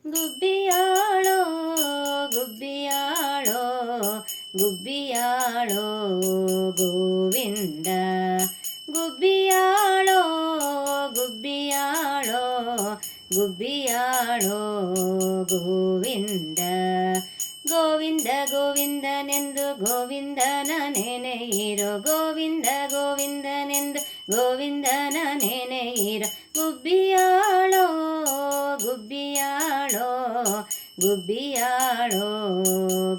ಗುಬ್ಬಿಯಾಳೋ ಗುಬ್ಬಿಯಾಳೋ ಗುಬ್ಬಿಯಾಳೋ ಗೋವಿಂದ ಗುಬ್ಬಿಯಾಳೋ ಗುಬ್ಬಿಯಾಳೋ ಗುಬ್ಬಿಯಾಳೋ ಗೋವಿಂದ ಗೋವಿಂದ ಗೋವಿಂದನೆಂದು ಗೋವಿಂದನ ನೆನೆಯಿರೋ ಗೋವಿಂದ ಗೋವಿಂದನೆಂದು ಗೋವಿಂದನ ನೆನೆಯಿರೋ ಗುಬ್ಬಿಯಾಳೋ ಗುಬ್ಬಿಯಾಳೋ ಗುಬ್ಬಿಯಾಳೋ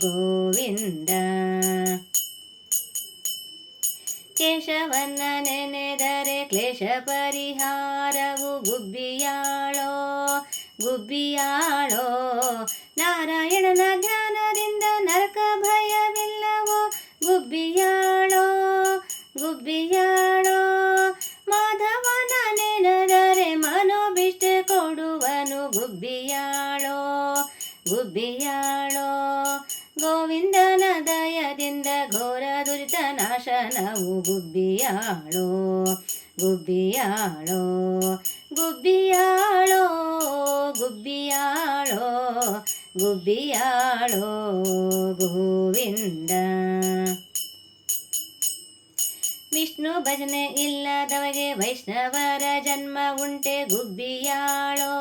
ಗೋವಿಂದ ಕೇಶವನ್ನ ನೆನೆದರೆ ಕ್ಲೇಶ ಪರಿಹಾರವು ಗುಬ್ಬಿಯಾಳೋ ಗುಬ್ಬಿಯಾಳೋ ನಾರಾಯಣನ ಧ್ಯಾನದಿಂದ ನರಕ ಭಯವಿಲ್ಲವೋ ಗುಬ್ಬಿಯಾಳೋ ಗುಬ್ಬಿಯಾಳೋ ಮಾಧವನ ನೆನೆದರೆ ಮನೋಭಿಷ್ಟೆ ಕೊಡುವನು ಗುಬ್ಬಿಯಾಳೋ ಗುಬ್ಬಿಯಾಳೋ ಗೋವಿಂದನ ದಯದಿಂದ ಘೋರ ದುರಿತ ನಾಶನವು ಗುಬ್ಬಿಯಾಳೋ ಗುಬ್ಬಿಯಾಳೋ ಗುಬ್ಬಿಯಾಳೋ ಗುಬ್ಬಿಯಾಳೋ ಗುಬ್ಬಿಯಾಳೋ ಗೋವಿಂದ ವಿಷ್ಣು ಭಜನೆ ಇಲ್ಲದವಗೆ ವೈಷ್ಣವರ ಜನ್ಮ ಉಂಟೆ ಗುಬ್ಬಿಯಾಳೋ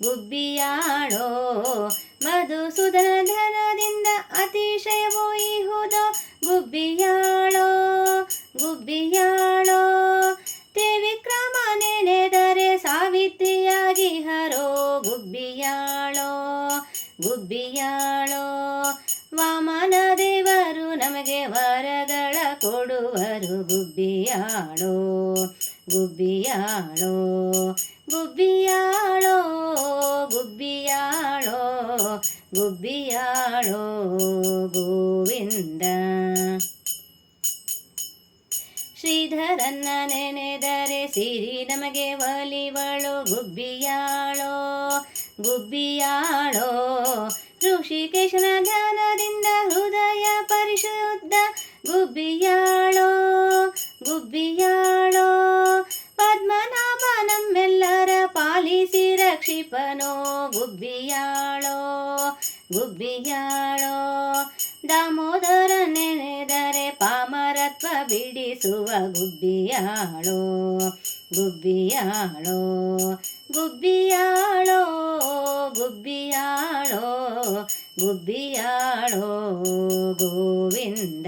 ಗುಬ್ಬಿಯಾಳೋ ಮಧುಸೂದನ ಧನದಿಂದ ಅತಿಶಯವೋ ಇಹುದೋ ಗುಬ್ಬಿಯಾಳೋ ಗುಬ್ಬಿಯಾಳೋ ತ್ರಿವಿಕ್ರಮ ನೆನೆದರೆ ಸಾವಿತ್ರಿಯಾಗಿ ಹರೋ ಗುಬ್ಬಿಯಾಳೋ ಗುಬ್ಬಿಯಾಳೋ ವಾಮನ ದೇವರು ನಮಗೆ ವರಗಳ ಕೊಡುವರು ಗುಬ್ಬಿಯಾಳೋ ಗುಬ್ಬಿಯಾಳೋ ಗುಬ್ಬಿಯಾಳೋ ಗುಬ್ಬಿಯಾಳೋ ಗುಬ್ಬಿಯಾಳೋ ಗೋವಿಂದ ಶ್ರೀಧರನ್ನ ನೆನೆದರೆ ಸಿರಿ ನಮಗೆ ಒಲಿವಳು ಗುಬ್ಬಿಯಾಳೋ ಗುಬ್ಬಿಯಾಳೋ ಋಷಿಕೇಶನ ಧ್ಯಾನದಿಂದ ಹೃದಯ ಪರಿಶುದ್ಧ ಗುಬ್ಬಿಯಾಳೋ ಗುಬ್ಬಿಯಾಳೋ ಪದ್ಮನಾಭ ನಮ್ಮೆಲ್ಲರ ಪಾಲಿಸಿ ರಕ್ಷಿಪನೋ ಗುಬ್ಬಿಯಾಳೋ ಗುಬ್ಬಿಯಾಳೋ ದಾಮೋದರ ನೆನೆದರೆ ಪಾಮರತ್ವ ಬಿಡಿಸುವ ಗುಬ್ಬಿಯಾಳೋ ಗುಬ್ಬಿಯಾಳೋ ಗುಬ್ಬಿಯಾಳೋ ಗುಬ್ಬಿಯಾಳೋ ಗುಬ್ಬಿಯಾಳೋ ಗೋವಿಂದ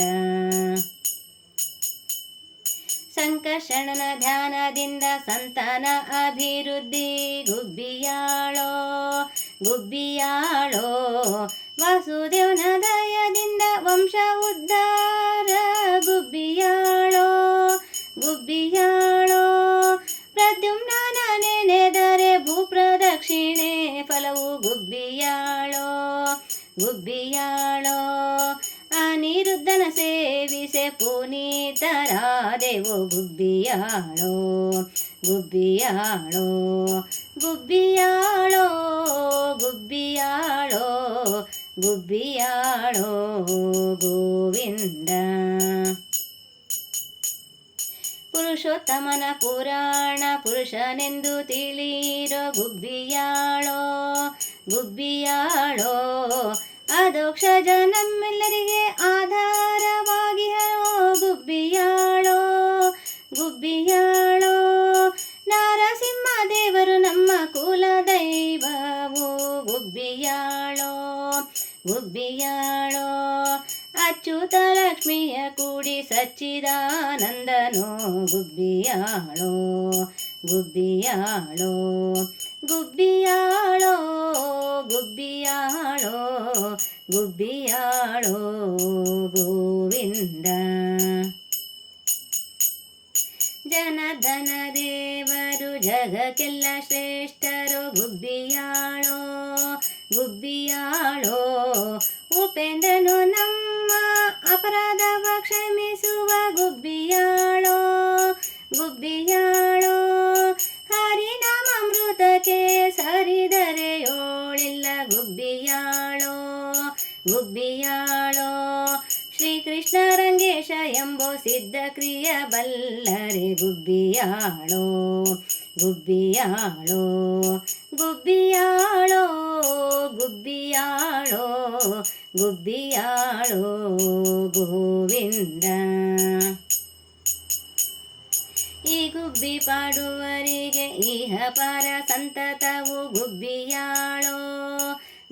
ಸಂಕರ್ಷಣನ ಧ್ಯಾನದಿಂದ ಸಂತಾನ ಅಭಿವೃದ್ಧಿ ಗುಬ್ಬಿಯಾಳೋ ಗುಬ್ಬಿಯಾಳೋ ವಾಸುದೇವನ ದಯದಿಂದ ವಂಶ ಉದ್ಧಾರ ಗುಬ್ಬಿಯಾಳೋ ಗುಬ್ಬಿಯಾಳೋ ಪ್ರದ್ಯುಮ್ನ ನೆನೆದರೆ ಭೂಪ್ರದಕ್ಷಿಣೆ ಫಲವು ಗುಬ್ಬಿಯಾಳೋ ಗುಬ್ಬಿಯಾಳೋ ಅನಿರುದ್ಧನ ಸೇವಿಸೆ ಪುನೀತರಾದೆವೋ ಗುಬ್ಬಿಯಾಳೋ ಗುಬ್ಬಿಯಾಳೋ ಗುಬ್ಬಿಯಾಳೋ ಗುಬ್ಬಿಯಾಳೋ ಗುಬ್ಬಿಯಾಳೋ ಗೋವಿಂದ ಪುರುಷೋತ್ತಮನ ಪುರಾಣ ಪುರುಷನೆಂದು ತಿಳಿಯಿರೋ ಗುಬ್ಬಿಯಾಳೋ ಗುಬ್ಬಿಯಾಳೋ ಅದೋಕ್ಷಜ ನಮ್ಮೆಲ್ಲರಿಗೆ ಆಧಾರವಾಗಿ ಹರೋ ಗುಬ್ಬಿಯಾಳೋ ಗುಬ್ಬಿಯಾಳೋ ನಾರಸಿಂಹ ದೇವರು ನಮ್ಮ ಕುಲ ದೈವವು ಗುಬ್ಬಿಯಾಳೋ ಗುಬ್ಬಿಯಾಳೋ ಅಚ್ಯುತ ಲಕ್ಷ್ಮಿಯ ಕೂಡಿ ಸಚ್ಚಿದಾನಂದನೋ ಗುಬ್ಬಿಯಾಳೋ ಗುಬ್ಬಿಯಾಳೋ ಗುಬ್ಬಿಯಾಳೋ ಗುಬ್ಬಿಯಾಳೋ ಗುಬ್ಬಿಯಾಳೋ ಗೋವಿಂದ ಜನಾರ್ದನ ದೇವರು ಜಗಕ್ಕೆಲ್ಲ ಶ್ರೇಷ್ಠರು ಗುಬ್ಬಿಯಾಳೋ ಗುಬ್ಬಿಯಾಳೋ ಉಪೇಂದ್ರನು ನಮ್ಮ ಅಪರಾಧವ ಕ್ಷಮಿಸುವ ಗುಬ್ಬಿಯಾಳೋ ಗುಬ್ಬಿಯಾಳೋ ಹರಿನಾಮಾಮೃತಕ್ಕೆ ಸರಿದರೆ ಯೋಳಿಲ್ಲ ಗುಬ್ಬಿಯಾಳೋ ಗುಬ್ಬಿಯಾಳೋ ಶ್ರೀಕೃಷ್ಣ ರಂಗೇಶ ಎಂಬೋ ಸಿದ್ಧ ಕ್ರಿಯ ಬಲ್ಲರೆ ಗುಬ್ಬಿಯಾಳೋ ಗುಬ್ಬಿಯಾಳೋ ಗುಬ್ಬಿಯಾಳೋ ಗುಬ್ಬಿಯಾಳೋ ಗೋವಿಂದ. ಈ ಗುಬ್ಬಿ ಪಾಡುವರಿಗೆ ಇಹ ಪರ ಸಂತತವು ಗುಬ್ಬಿಯಾಳೋ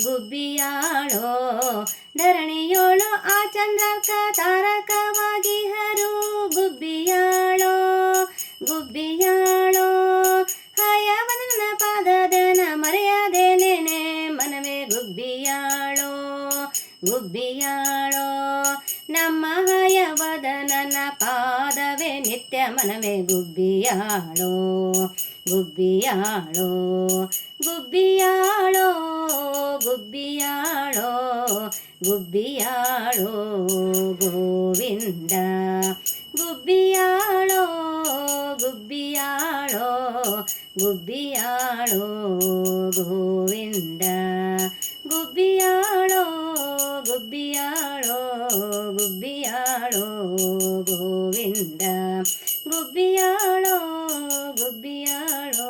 ಗುಬ್ಬಿಯಾಳೋ. ಧರಣಿಯೋಳು ಆ ಚಂದ್ರಕ ತಾರಕವಾಗಿ ಹರು ಗುಬ್ಬಿಯಾಳೋ ಗುಬ್ಬಿಯಾಳೋ. ಹಯವದನ ಪಾದದನ ಮರೆಯದೇನೇನೆ ಮನವೇ ಗುಬ್ಬಿಯಾಳೋ ಗುಬ್ಬಿಯಾಳೋ. ನಮ್ಮ ಹಯವದನನ ಪಾದವೇ ನಿತ್ಯ ಮನವೇ ಗುಬ್ಬಿಯಾಳೋ ಗುಬ್ಬಿಯಾಳೋ ಗುಬ್ಬಿಯಾಳೋ ಗುಬ್ಬಿಯಾಳೋ ಗುಬ್ಬಿಯಾಳೋ ಗೋವಿಂದ. ಗುಬ್ಬಿಯಾಳೋ ಗುಬ್ಬಿಯಾಳೋ ಗುಬ್ಬಿಯಾಳೋ ಗೋವಿಂದ. ಗುಬ್ಬಿಯಾಳೋ ಗುಬ್ಬಿಯಾಳೋ ಗುಬ್ಬಿಯಾಳೋ ಗೋವಿಂದ. ಗುಬ್ಬಿಯಾಳೋ ಗುಬ್ಬಿಯಾಳೋ